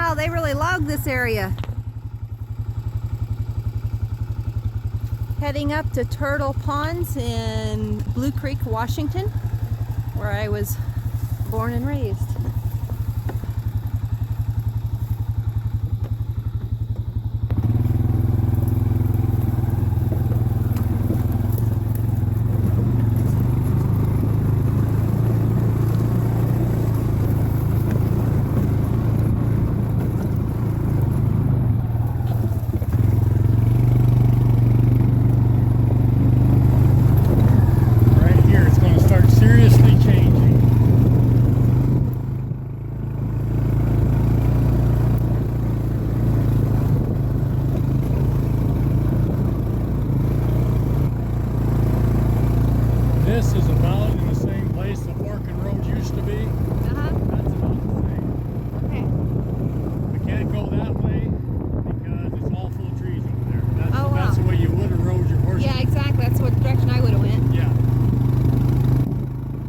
wow, they really logged this area. Heading up to Turtle Ponds in Bluecreek, Washington, where I was born and raised. This is about in the same place the Forkin Road used to be. Uh-huh. That's about the same. Okay. We can't go that way because it's all full of trees over there. That's, Oh, wow. That's the way you would have rode your horse. Yeah, exactly. That's what direction I would have went. Yeah.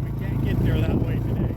We can't get there that way today.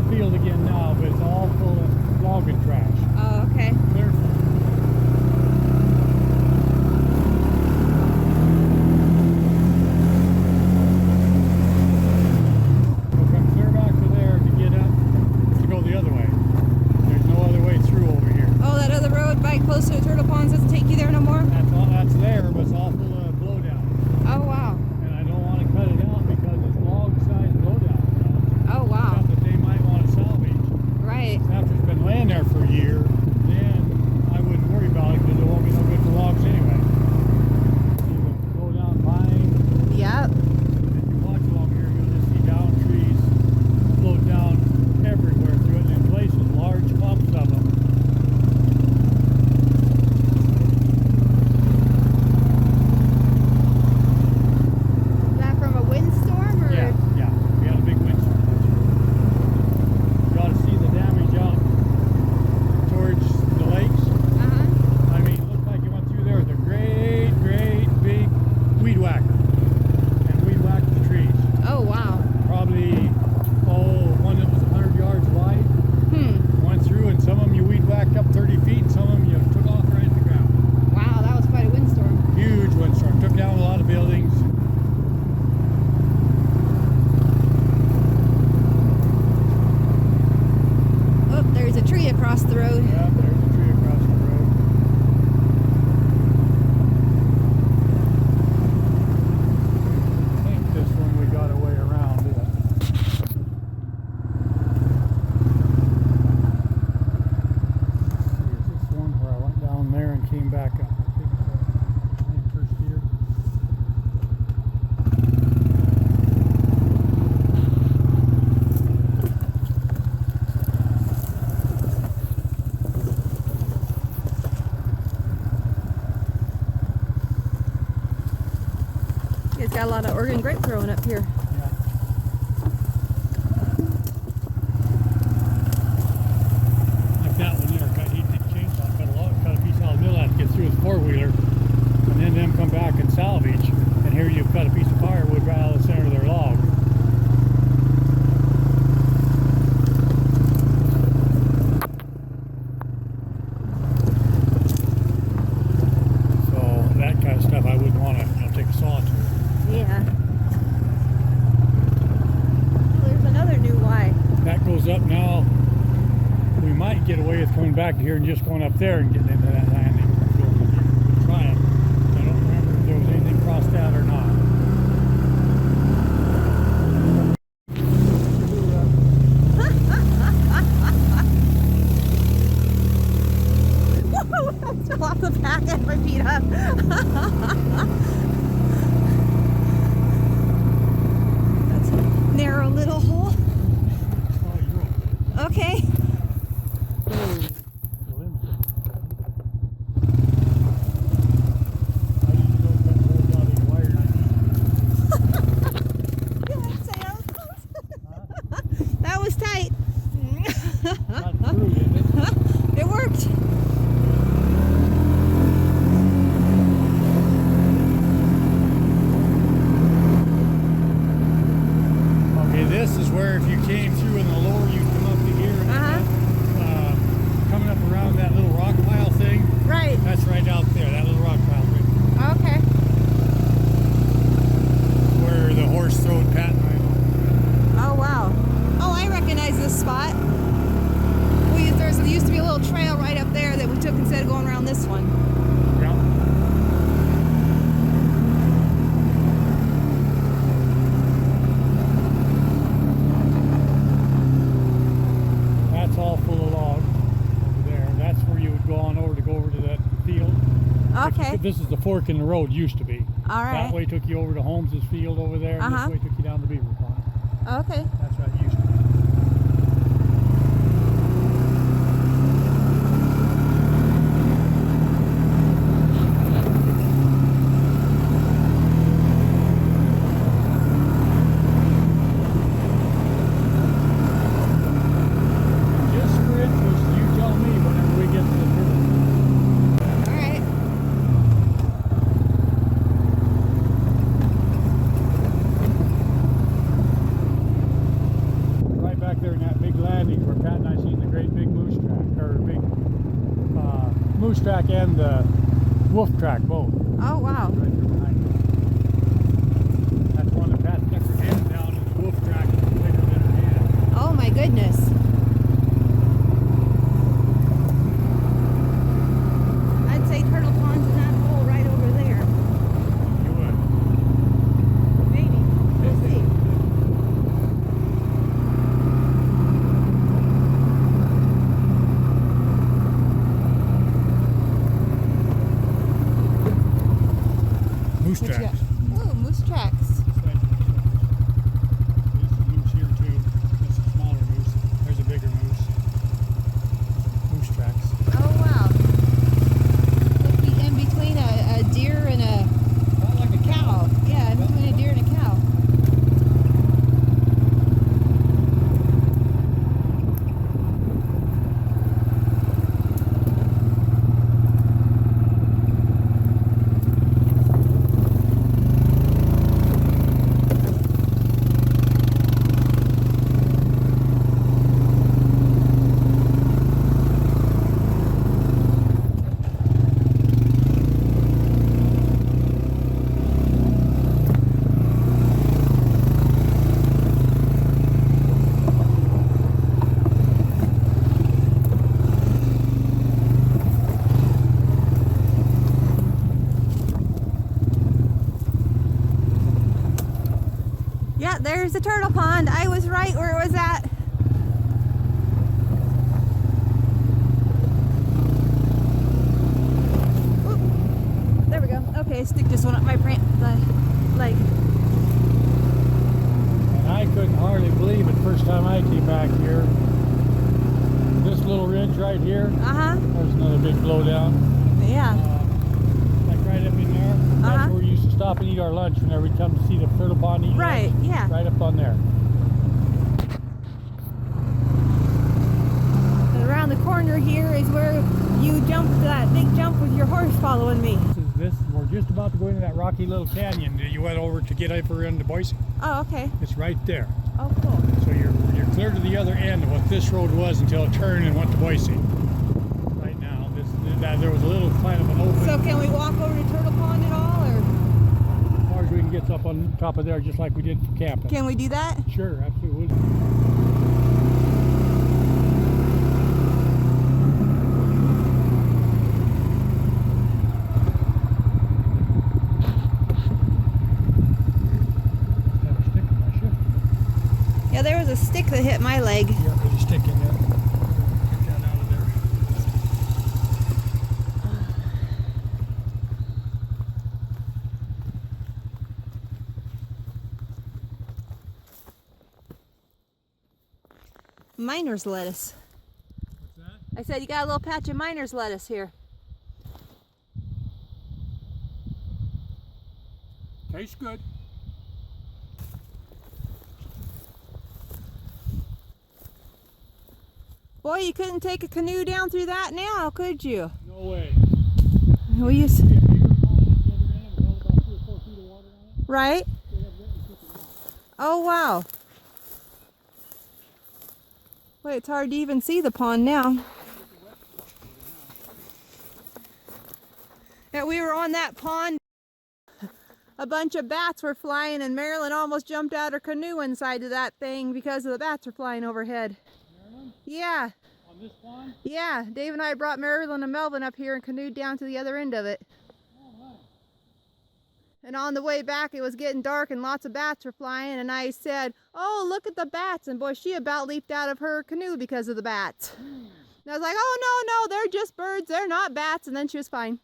Field again now, but it's all full of logging trash. Oh, okay. Clear. We'll come clear back to there to get up to go the other way. There's no other way through over here. Oh, that other road by close to the Turtle Ponds doesn't take you there no more? That's there, but it's all full of blowdown. Oh, wow. And I don't want to cut it out because it's log-sized blowdown. Oh, wow. Stuff that they might want to salvage. Right. After it's been laying there for a year, then I wouldn't worry about it because it won't be no good for logs anyway. You can blow down pine. Yep. If you watch along here, you'll just see down trees float down everywhere through it, and in places, large clumps of them. Is that from a windstorm or? Yeah, yeah. We had a big windstorm. You ought to see the damage out towards the lakes. Uh-huh. I mean, it looked like it went through there with a great, great big weed whacker. And weed whacked the trees. Oh, wow. Probably, one that was 100 yards wide. Went through, and some of them you weed whacked up 30 feet, and some of them you took off right at the ground. Wow, that was quite a windstorm. Huge windstorm. Took down a lot of buildings. Oh, there's a tree across the road. Yeah, there's a tree across the road. I think this one we got a way around it. Is this one where I went down there and came back up? I think first year. It's got a lot of Oregon grape growing up here. Yeah. Like that one there, he did chainsaw, cut a piece out of the middle to get through his four-wheeler, and then them come back and salvage, and here you've got a piece of firewood right out of the center of their log. So that kind of stuff I wouldn't want to, take a saw to. Yeah. There's another new Y. That goes up now. We might get away with coming back to here and just going up there and getting into that landing. We'll try it. I don't remember if there was anything crossed that or not. Woo! I fell off the path and my feet up. That's a narrow little hole. Oh, you're okay. Okay. this is where if you came through in the lower, you'd come up to here. And coming up around that little rock pile thing. Right. That's right out there, that little rock pile right there. Okay. Where the horse throwed Pat and I. Oh, wow. Oh, I recognize this spot. There used to be a little trail right up there that we took instead of going around this one. Yeah. That's all full of logs over there. That's where you would go on over to that field. Okay. This is the fork in the road, used to be. All right. That way took you over to Holmes's field over there, and this way took you down to Beaver Pond. Okay. That's right, it used to be. Just for interest, you tell me whenever we get to the turtle. All right. Right back there in that big landing where Pat and I seen the great big moose track, or big moose track and the wolf track both. Oh, wow. Right there behind us. That's one that Pat stuck her hand down in the wolf track and was bigger than her hand. Oh, my goodness. I'd say Turtle Pond's in that hole right over there. You would. Maybe. We'll see. Moose What you tracks. got? Ooh, moose tracks. There's a moose here too. That's a smaller moose. There's a bigger moose. Moose tracks. Oh, wow. Look, in between a deer and a Not like a cow. Yeah, in between a deer and a cow. Yeah, there's the turtle pond. I was right where it was at. Oop. There we go. Okay, stick this one up my leg. And I couldn't hardly believe it first time I came back here. This little ridge right here, Uh-huh. there's another big blowdown. Yeah. Like right up in there. That's where we used to stop and eat our lunch whenever we'd come to see the turtle pond eat Right, lunch. yeah. Right up on there. And around the corner here is where you jumped that big jump with your horse following me. We're just about to go into that rocky little canyon that you went over to get over into Boise. Oh, okay. It's right there. Oh, cool. So you're clear to the other end of what this road was until it turned and went to Boise. Right now, there was a little kind of an open. So can we walk over to Turtle Pond at all, or As far as we can get up on top of there, just like we did for camping. can we do that? Sure, absolutely. Have a stick in my shift. Yeah, there was a stick that hit my leg. Yeah, there's a stick in there. Get that out of there. Miner's lettuce. What's that? I said you got a little patch of miner's lettuce here. Tastes good. Boy, you couldn't take a canoe down through that now, could you? No way. We used See a beaver pond at the other end with about 3 or 4 feet of water on it? right? They have written took it out. Oh, wow. Wait, it's hard to even see the pond now. Yeah, we were on that pond. A bunch of bats were flying and Marilyn almost jumped out her canoe inside of that thing because of the bats were flying overhead. Marilyn? Yeah. On this pond? Yeah, Dave and I brought Marilyn and Melvin up here and canoed down to the other end of it. Oh, nice. And on the way back, it was getting dark and lots of bats were flying. And I said, "Oh, look at the bats." And boy, she about leaped out of her canoe because of the bats. And I was like, "Oh, no, they're just birds. They're not bats." And then she was fine.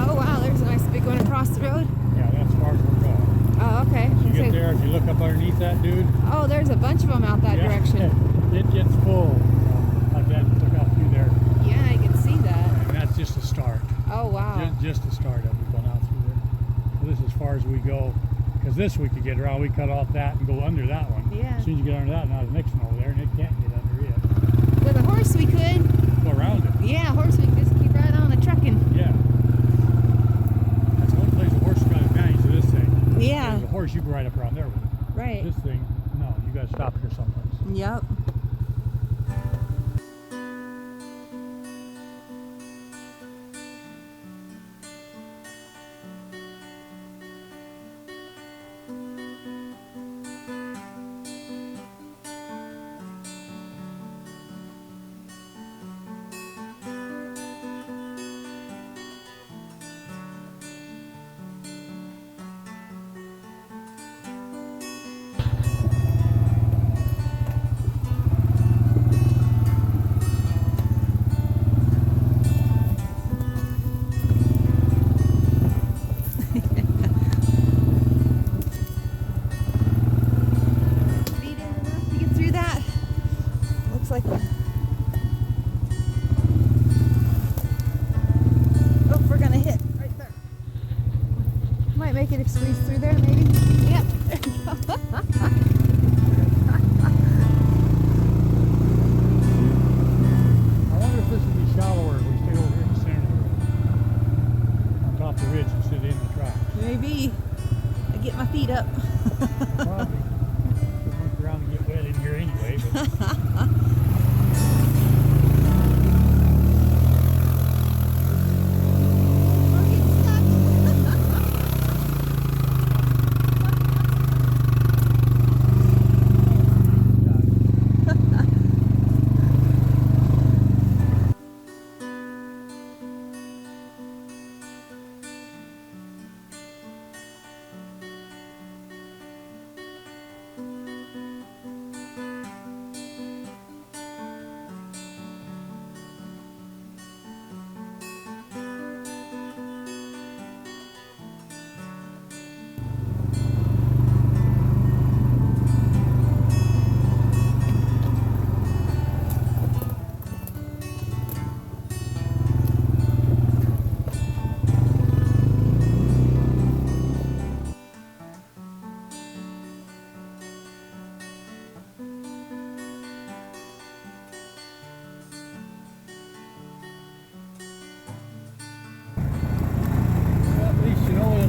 Oh, wow, there's a nice big one across the road. Yeah, that's as far as we're going. Oh, okay. You get there, if you look up underneath that dude. Oh, there's a bunch of them out that direction. It gets full. My dad took out through there. Yeah, I can see that. And that's just the start. Oh, wow. Just the start of it, going out through there. So this is as far as we go. Because this we could get around. We cut off that and go under that one. Yeah. As soon as you get under that, now the next one over there, and it can't get under it. With a horse we could. Go around it. Yeah, horse we could just keep right on the trucking. Yeah. That's one place a horse got advantage of this thing. Yeah. There's a horse, you go right up around there with it. Right. This thing, no, you got to stop here someplace. Yep. Like oh, we're gonna hit right there. Might make it squeeze through there, maybe. Yep. There you go. I wonder if this would be shallower if we stayed over here in the center of the road. On top of the ridge instead of in the track. Maybe. I get my feet up. Probably. Could work around and get wet in here anyway, but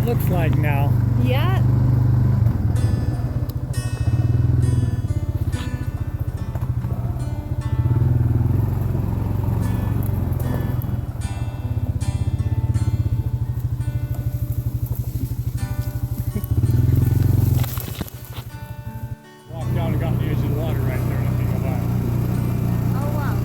looks like now. Yeah. Walked down and got the edge of the water right there. Let me go by. Oh, wow.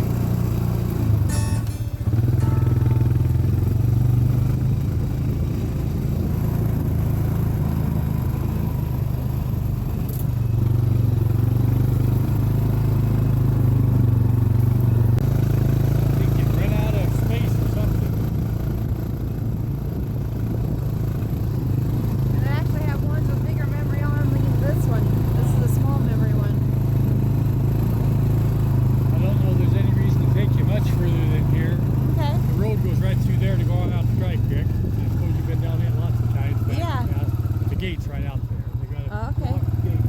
Gates right out there. They got a okay. Gate.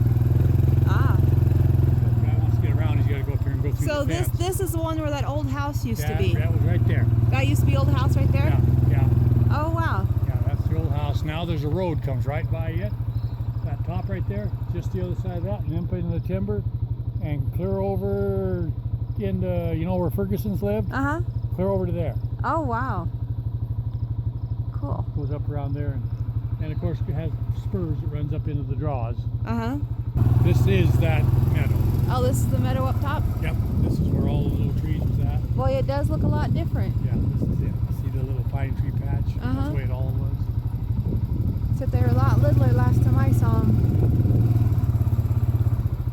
Ah. So if the guy wants to get around, he's got to go up here and go through So the fence. this is the one where that old house used to be. That was right there. That used to be old house right there? Yeah, yeah. Oh, wow. Yeah, that's the old house. Now now there's a road comes right by it. That top right there, just the other side of that, and then put in the timber and clear over into, you know where Ferguson's lived? Uh-huh. Clear over to there. Oh, wow. Cool. Goes up around there, and of course it has spurs that runs up into the draws. Uh-huh. This is that meadow. Oh, this is the meadow up top? Yep, this is where all the little trees was at. Boy, it does look a lot different. Yeah, this is it. See the little pine tree patch? That's the way it all was. Except they were a lot littler last time I saw them.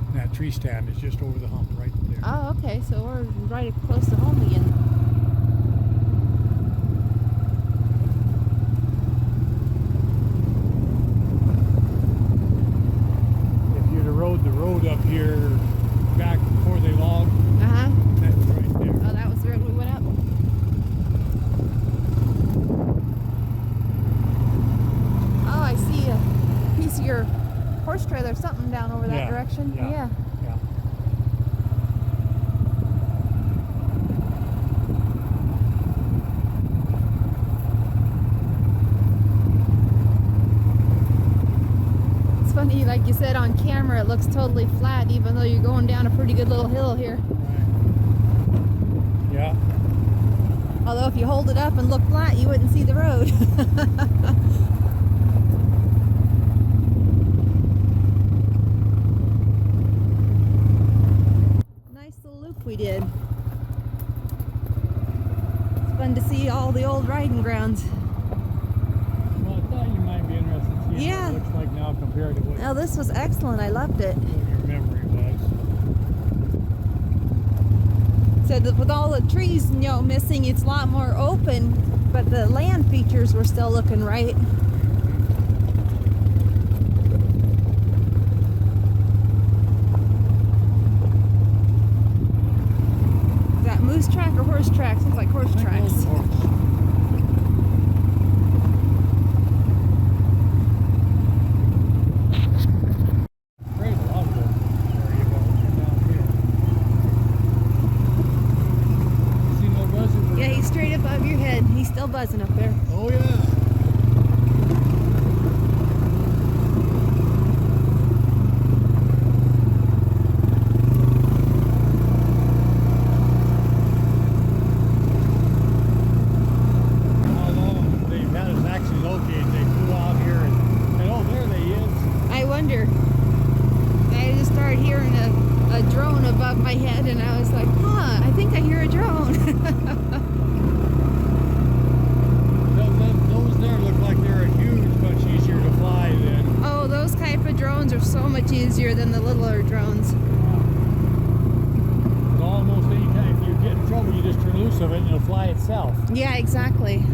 And that tree stand is just over the hump right there. Oh, okay. So we're right close to home again. If you'd have rode the road up here back before they logged, Uh-huh. that's right there. Oh, that was the road we went up? Oh, I see a piece of your horse trailer, something down over that direction. Yeah. Yeah. Yeah. It's funny, like you said on camera, it looks totally flat, even though you're going down a pretty good little hill here. Right. Yeah. Although if you hold it up and look flat, you wouldn't see the road. Nice little loop we did. It's fun to see all the old riding grounds. Well, I thought you might be interested in seeing Yeah. what it looks like now compared to what Oh, this was excellent. I loved it. your memory was. So with all the trees, missing, it's a lot more open, but the land features were still looking right. Is that moose track or horse tracks? Looks like horse tracks. Yeah, he's straight above your head. He's still buzzing up there. Oh yeah. Above my head, and I was like, I think I hear a drone. Those there look like they're a huge much easier to fly than. Oh, those type of drones are so much easier than the littler drones. Almost any time if you get in trouble, you just turn loose of it and it'll fly itself. Yeah, exactly.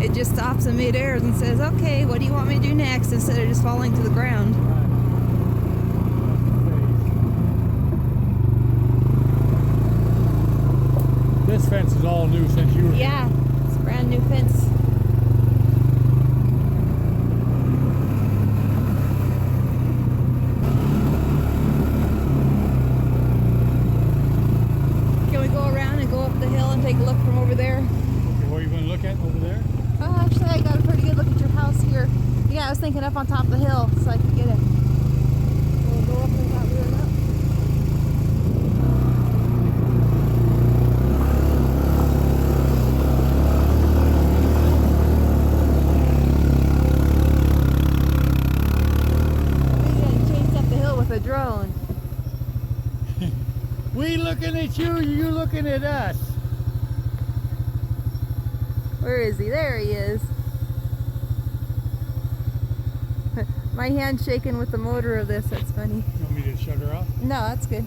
It just stops in midair and says, okay, what do you want me to do next, instead of just falling to the ground. This fence is all new since you were here. Yeah, it's a brand new fence. Can we go around and go up the hill and take a look from over there? Okay, what are you going to look at over there? Oh, actually, I got a pretty good look at your house here. Yeah, I was thinking up on top of the hill so I could get it. We'll go up and about rear up. A drone. We looking at you, you looking at us. Where is he? There he is. My hand's shaking with the motor of this. That's funny. You want me to shut her off? No, that's good.